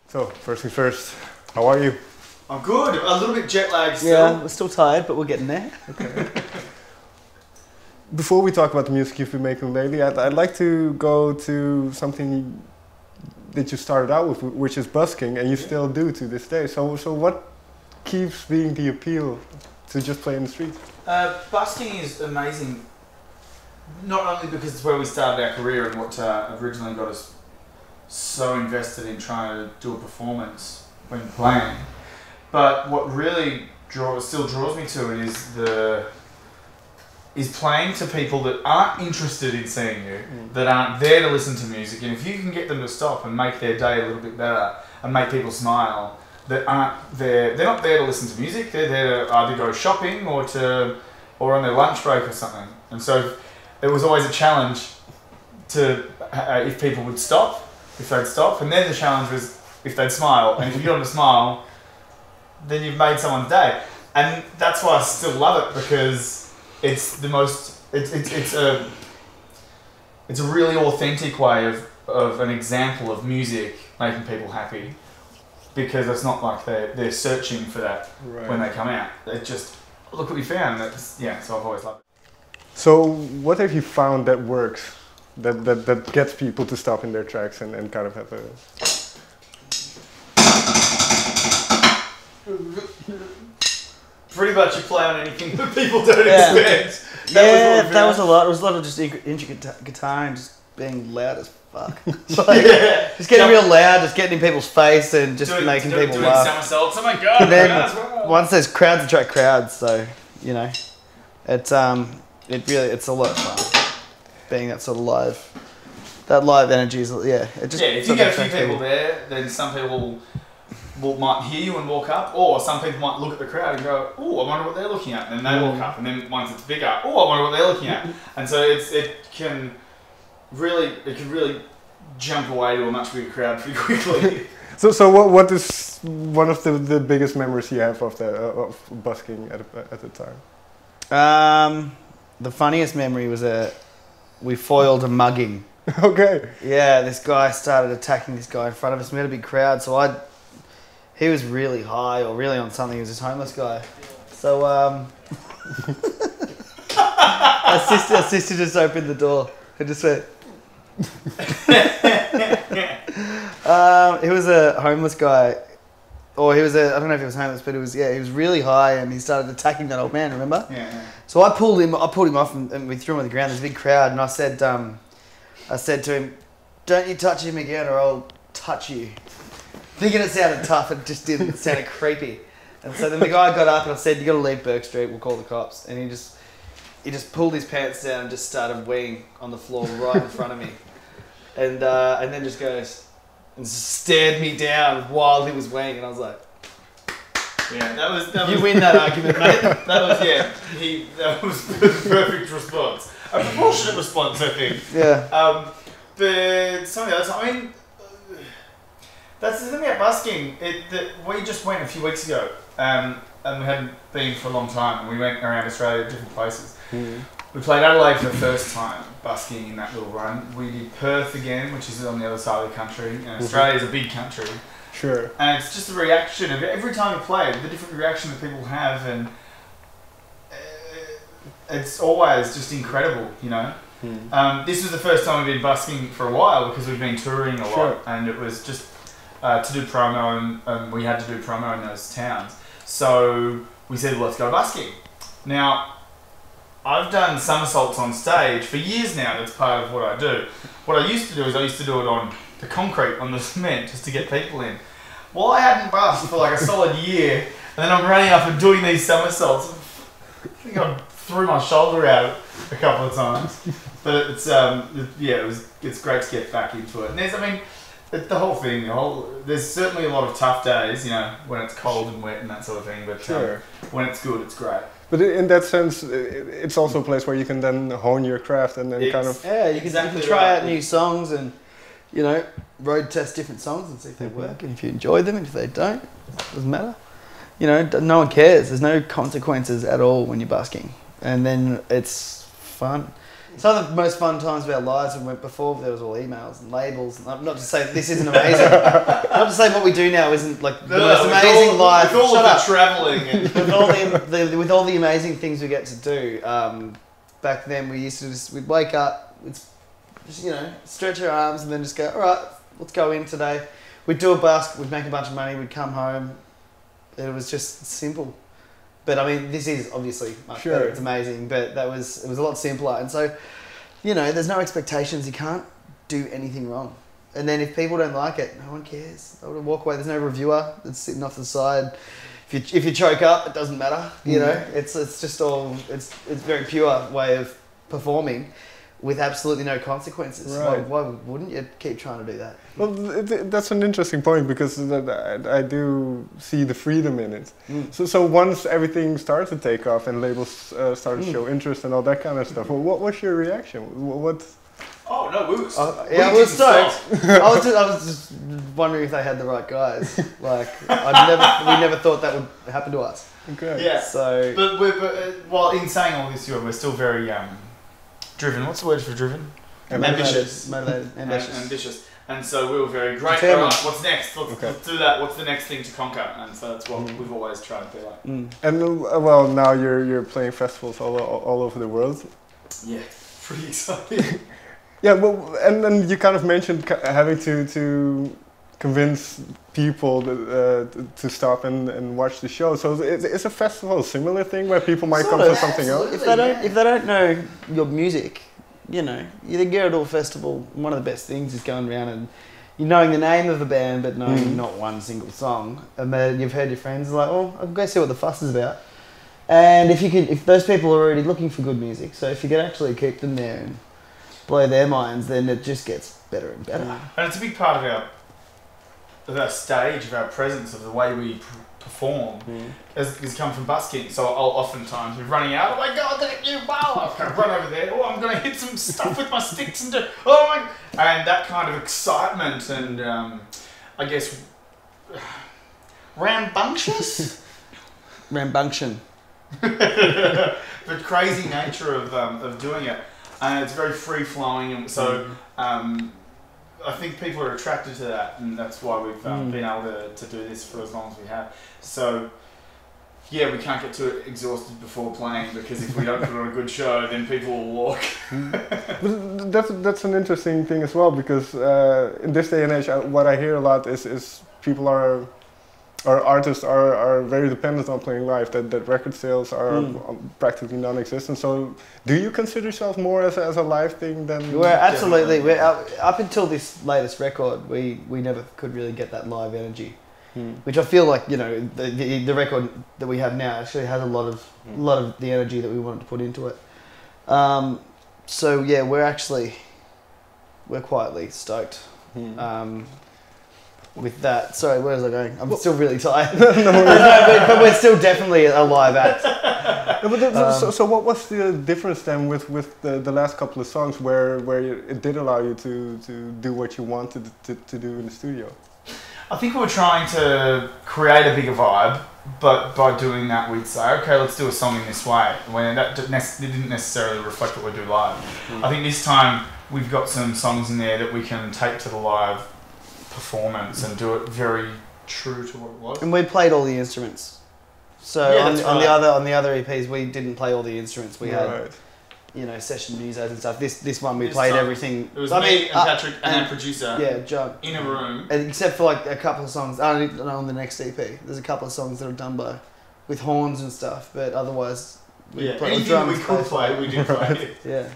So, first things first, how are you? I'm good. A little bit jet lagged still. Yeah, we're still tired, but we're getting there. Okay. Before we talk about the music you've been making lately, I'd like to go to something that you started out with, which is busking, and you still do to this day. So what keeps being the appeal to just play in the streets? Busking is amazing, not only because it's where we started our career and what originally got us so invested in trying to do a performance when playing, but what really still draws me to it is playing to people that aren't interested in seeing you, that aren't there to listen to music, and if you can get them to stop and make their day a little bit better and make people smile, that aren't there, they're not there to listen to music, they're there to either go shopping or on their lunch break or something. And so it was always a challenge to if people would stop, if they'd stop, and then the challenge was if they'd smile, and if you get them to smile, then you've made someone's day. And that's why I still love it, because it's the most, it's a really authentic way of an example of music making people happy, because it's not like they're searching for that when they come out. It just, look what we found. So I've always loved it. So what have you found that works, that gets people to stop in their tracks and kind of have a... Pretty much you play on anything that people don't expect. That was a lot. It was a lot of just intricate guitar and just being loud as fuck. Just getting real loud, just getting in people's face and just making people laugh. Doing somersaults. Oh my god! And then once there's crowds attract crowds, so you know, it's a lot of fun. Being that sort of live energy is it just if you get a few people there, then some people might hear you and walk up, or some people might look at the crowd and go, "Oh, I wonder what they're looking at," and then they walk up, and then once it's bigger, "Oh, I wonder what they're looking at," and so it can really jump away to a much bigger crowd pretty quickly. So what is one of the biggest memories you have of busking at the time? The funniest memory was we foiled a mugging. Okay. Yeah, this guy started attacking this guy in front of us. We had a big crowd, so he was really high or really on something. He was this homeless guy. So our sister just opened the door and just went. He was a homeless guy, or I don't know if he was homeless, but he was really high, and he started attacking that old man. Remember? Yeah. So I pulled him off, and we threw him on the ground. There's a big crowd, and I said to him, "Don't you touch him again, or I'll touch you." Thinking it sounded tough, it just didn't. It sounded creepy. And so then the guy got up and I said, "You got to leave Burke Street. We'll call the cops." And he just pulled his pants down and just started weeing on the floor right in front of me, and then just goes and stared me down while he was weeing, and I was like, "Yeah, that was you win that argument, mate." That was the perfect response, a proportionate response, I think. Yeah. But something else. I mean, that's the thing about busking. We just went a few weeks ago, and we hadn't been for a long time. And we went around Australia to different places. Mm. We played Adelaide for the first time, busking in that little run. We did Perth again, which is on the other side of the country. And Australia is a big country. Sure. And it's just a reaction of every time you play, the different reaction that people have, and it's always just incredible, you know. This was the first time we've been busking for a while because we've been touring a lot, and it was just to do promo, and we had to do promo in those towns. So we said, well, let's go busking. Now, I've done somersaults on stage for years now. That's part of what I do. What I used to do is I used to do it on the concrete, on the cement, just to get people in. Well, I hadn't busked for like a solid year, and then I'm running up and doing these somersaults. I think I threw my shoulder out a couple of times, but it's great to get back into it. And the whole thing, there's certainly a lot of tough days, you know, when it's cold and wet and that sort of thing, but when it's good, it's great. But in that sense, it's also a place where you can then hone your craft and then you can try out new songs and, you know, road test different songs and see if they work, and if you enjoy them, and if they don't, it doesn't matter. You know, no one cares. There's no consequences at all when you're busking, and then it's fun. Some of the most fun times of our lives when we went before, there was all emails and labels. And not to say this isn't amazing. Not to say what we do now isn't like the most amazing life. With all the travelling and with all the amazing things we get to do. Back then we used to we'd wake up, just, stretch our arms and then just go, all right, let's go in today. We'd do a busk, we'd make a bunch of money, we'd come home. It was just simple. But I mean, this is obviously much better. It's amazing, but it was a lot simpler. And so, there's no expectations. You can't do anything wrong. And then if people don't like it, no one cares. They would walk away. There's no reviewer that's sitting off to the side. If you choke up, it doesn't matter. It's just all it's very pure way of performing. With absolutely no consequences. Right. Why wouldn't you keep trying to do that? Well, that's an interesting point because I do see the freedom in it. So once everything started to take off and labels started to show interest and all that kind of stuff, what was your reaction? What? Oh no, we were. I was stoked. I was just wondering if they had the right guys. Like we never thought that would happen to us. Okay. Yeah. So, but while in saying all this, we're still very driven. What's the word for driven? Ambitious. Ambitious. And so we were very great. All right, what's next? Let's do that. What's the next thing to conquer? And so that's what we've always tried to be like. And well, now you're playing festivals all over the world. Yeah, pretty exciting. Yeah, well, and then you kind of mentioned having to convince people to stop and watch the show. So is a festival a similar thing where people might come for something else? If they don't know your music, you then go to a festival. One of the best things is going around and knowing the name of a band but knowing not one single song. And then you've heard your friends like, oh, I'll go see what the fuss is about. And if those people are already looking for good music, so if you can actually keep them there and blow their minds, then it just gets better and better. And it's a big part of our stage, of our presence, of the way we perform, has come from busking. So I'll oftentimes be running out, oh my god, I'll kind of run over there, oh, I'm going to hit some stuff with my sticks and do, and that kind of excitement and I guess rambunctious? Rambunction. The crazy nature of doing it. And it's very free-flowing, and so I think people are attracted to that, and that's why we've been able to do this for as long as we have. So, yeah, we can't get too exhausted before playing, because if we don't put on a good show, then people will walk. But that's an interesting thing as well, because in this day and age, what I hear a lot is people or artists are very dependent on playing live, that record sales are practically non-existent. So do you consider yourself more as a live thing than... We're absolutely, up until this latest record, we never could really get that live energy, which I feel like, the record that we have now actually has a lot of the energy that we wanted to put into it. So yeah, we're quietly stoked. With that, sorry, where was I going? I'm still really tired. But we're still definitely a live act. So what was the difference then with the last couple of songs where it did allow you to do what you wanted to do in the studio? I think we were trying to create a bigger vibe, but by doing that we'd say, okay, let's do a song in this way, when that didn't necessarily reflect what we do live. I think this time we've got some songs in there that we can take to the live performance and do it very true to what it was. And we played all the instruments. So yeah, on the other EPs we didn't play all the instruments. We had session musos and stuff. This one we played everything. It was me and Patrick and our producer. Yeah, John. In a room. And except for like a couple of songs. I don't know on the next EP. There's a couple of songs that are done with horns and stuff, but otherwise anything we could play, we did play. Yeah.